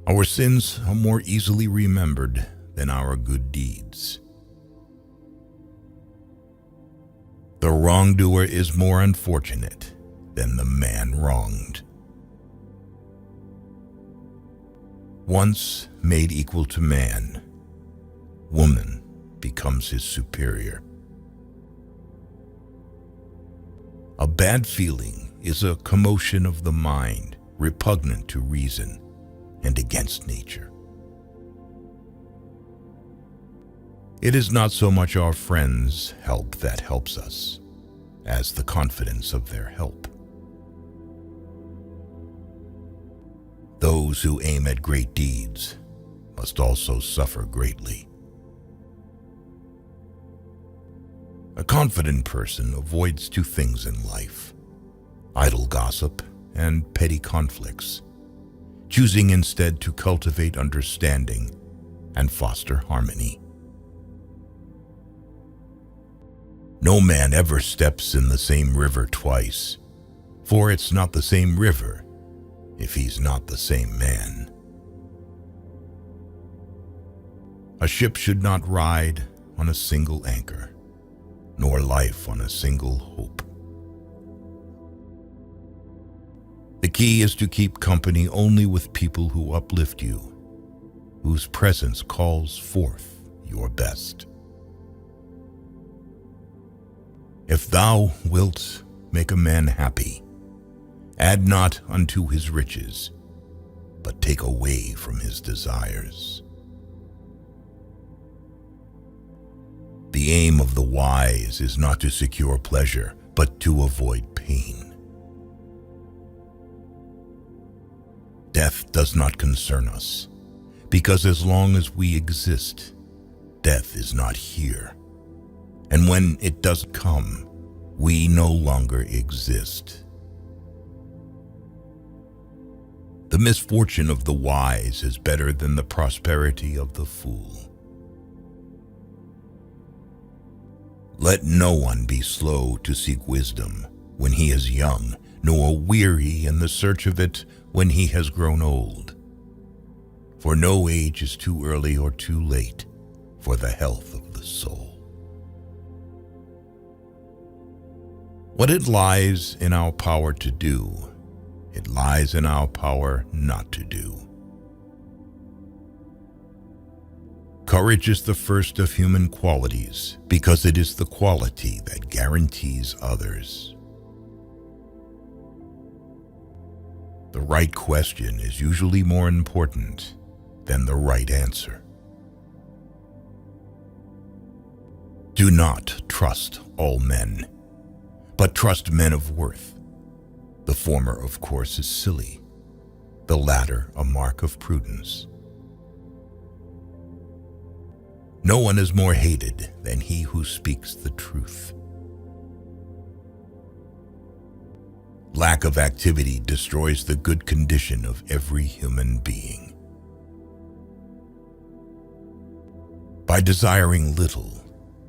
Our sins are more easily remembered than our good deeds. The wrongdoer is more unfortunate than the man wronged. Once made equal to man, woman becomes his superior. A bad feeling is a commotion of the mind, repugnant to reason and against nature. It is not so much our friends' help that helps us, as the confidence of their help. Those who aim at great deeds must also suffer greatly. A confident person avoids two things in life: idle gossip and petty conflicts, choosing instead to cultivate understanding and foster harmony. No man ever steps in the same river twice, for it's not the same river if he's not the same man. A ship should not ride on a single anchor, nor life on a single hope. The key is to keep company only with people who uplift you, whose presence calls forth your best. If thou wilt make a man happy, add not unto his riches, but take away from his desires. The aim of the wise is not to secure pleasure, but to avoid pain. Death does not concern us, because as long as we exist, death is not here. And when it does come, we no longer exist. The misfortune of the wise is better than the prosperity of the fool. Let no one be slow to seek wisdom when he is young, nor weary in the search of it when he has grown old. For no age is too early or too late for the health of the soul. What it lies in our power to do, it lies in our power not to do. Courage is the first of human qualities because it is the quality that guarantees others. The right question is usually more important than the right answer. Do not trust all men, but trust men of worth. The former, of course, is silly, the latter a mark of prudence. No one is more hated than he who speaks the truth. Lack of activity destroys the good condition of every human being. By desiring little,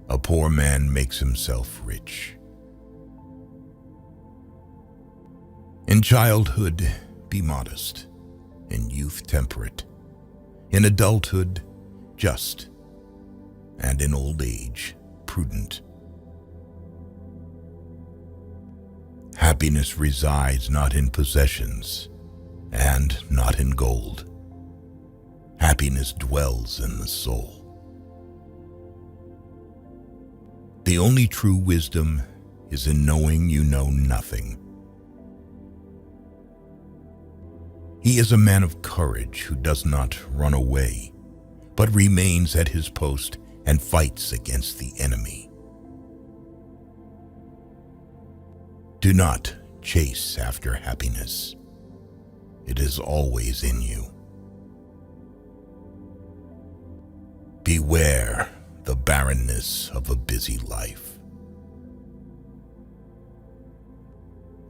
a poor man makes himself rich. In childhood, be modest. In youth, temperate. In adulthood, just. And in old age, prudent. Happiness resides not in possessions and not in gold. Happiness dwells in the soul. The only true wisdom is in knowing you know nothing. He is a man of courage who does not run away, but remains at his post and fights against the enemy. Do not chase after happiness. It is always in you. Beware the barrenness of a busy life.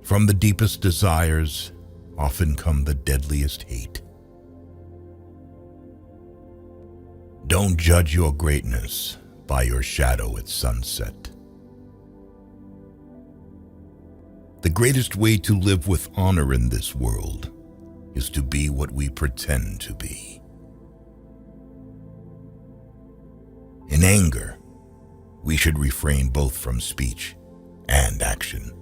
From the deepest desires often come the deadliest hate. Don't judge your greatness by your shadow at sunset. The greatest way to live with honor in this world is to be what we pretend to be. In anger, we should refrain both from speech and action.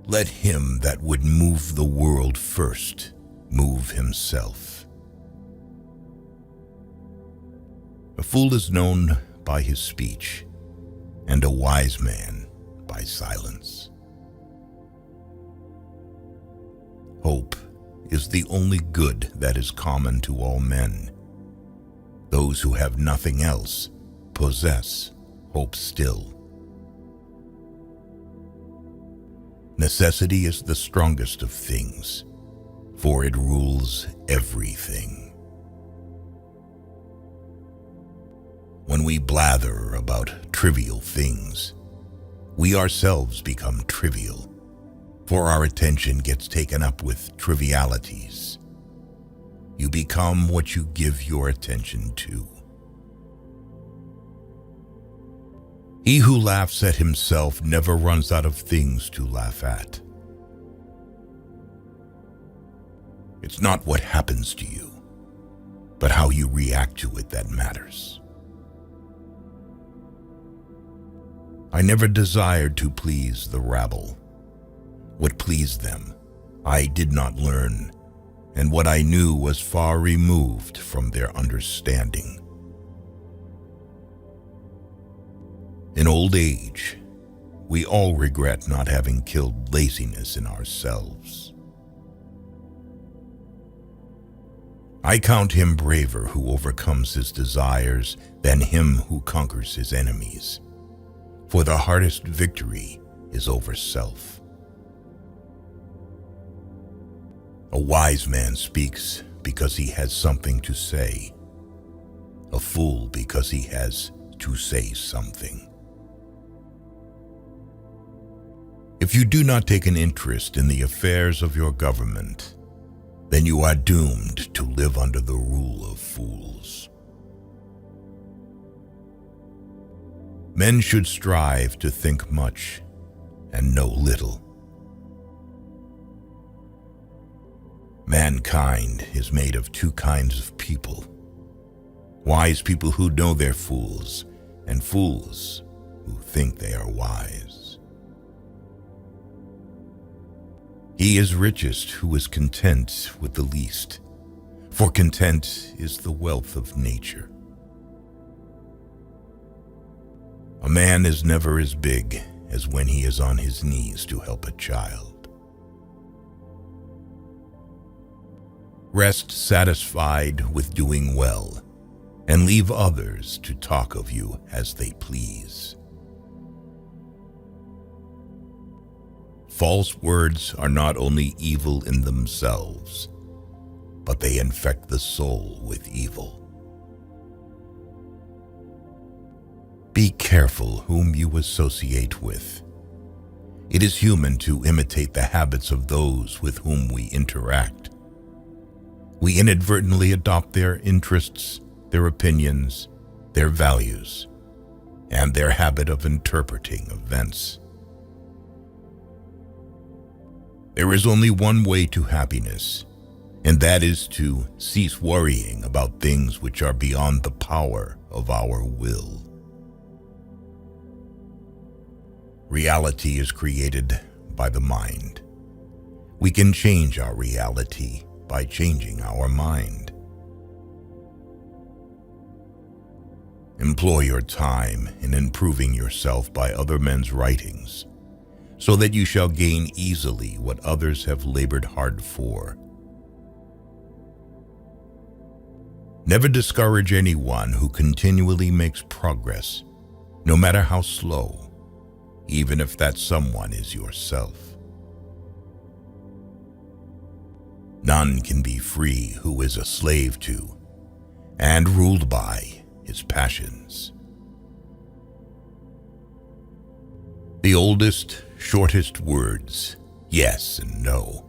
Let him that would move the world first move himself. A fool is known by his speech, and a wise man by silence. Hope is the only good that is common to all men. Those who have nothing else possess hope still. Necessity is the strongest of things, for it rules everything. When we blather about trivial things, we ourselves become trivial, for our attention gets taken up with trivialities. You become what you give your attention to. He who laughs at himself never runs out of things to laugh at. It's not what happens to you, but how you react to it that matters. I never desired to please the rabble. What pleased them, I did not learn, and what I knew was far removed from their understanding. In old age, we all regret not having killed laziness in ourselves. I count him braver who overcomes his desires than him who conquers his enemies, for the hardest victory is over self. A wise man speaks because he has something to say, a fool because he has to say something. If you do not take an interest in the affairs of your government, then you are doomed to live under the rule of fools. Men should strive to think much and know little. Mankind is made of two kinds of people: wise people who know they're fools, and fools who think they are wise. He is richest who is content with the least, for content is the wealth of nature. A man is never as big as when he is on his knees to help a child. Rest satisfied with doing well, and leave others to talk of you as they please. False words are not only evil in themselves, but they infect the soul with evil. Be careful whom you associate with. It is human to imitate the habits of those with whom we interact. We inadvertently adopt their interests, their opinions, their values, and their habit of interpreting events. There is only one way to happiness, and that is to cease worrying about things which are beyond the power of our will. Reality is created by the mind. We can change our reality by changing our mind. Employ your time in improving yourself by other men's writings, so that you shall gain easily what others have labored hard for. Never discourage anyone who continually makes progress, no matter how slow, even if that someone is yourself. None can be free who is a slave to and ruled by his passions. The oldest, shortest words, yes and no,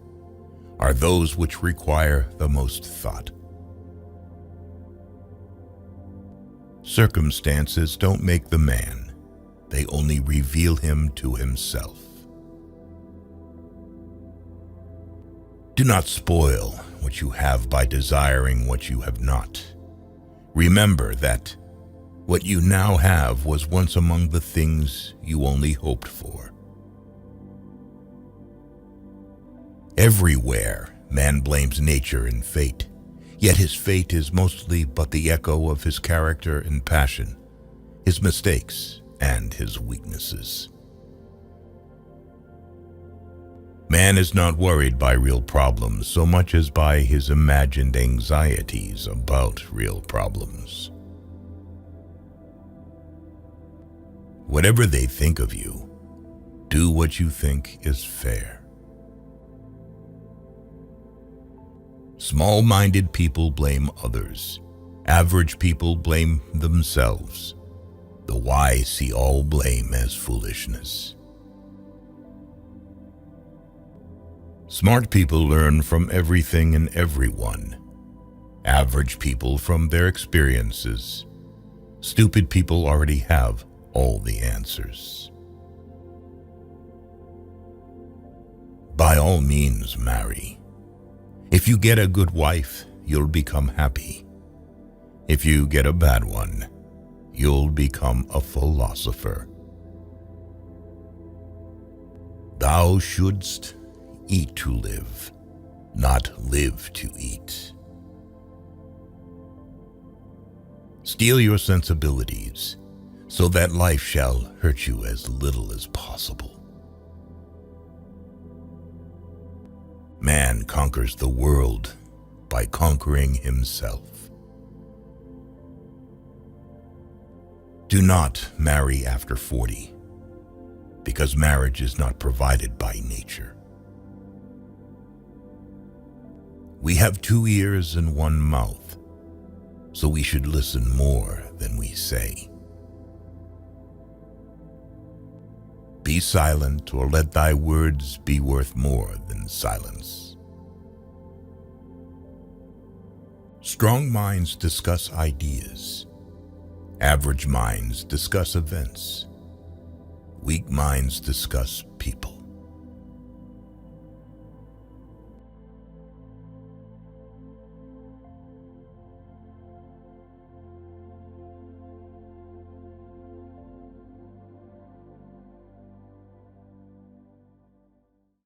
are those which require the most thought. Circumstances don't make the man, they only reveal him to himself. Do not spoil what you have by desiring what you have not. Remember that what you now have was once among the things you only hoped for. Everywhere, man blames nature and fate, yet his fate is mostly but the echo of his character and passion, his mistakes and his weaknesses. Man is not worried by real problems so much as by his imagined anxieties about real problems. Whatever they think of you, do what you think is fair. Small-minded people blame others. Average people blame themselves. The wise see all blame as foolishness. Smart people learn from everything and everyone. Average people from their experiences. Stupid people already have all the answers. By all means, marry. If you get a good wife, you'll become happy. If you get a bad one, you'll become a philosopher. Thou shouldst eat to live, not live to eat. Steel your sensibilities, so that life shall hurt you as little as possible. Man conquers the world by conquering himself. Do not marry after 40, because marriage is not provided by nature. We have 2 ears and 1 mouth, so we should listen more than we say. Be silent, or let thy words be worth more than silence. Strong minds discuss ideas. Average minds discuss events. Weak minds discuss people.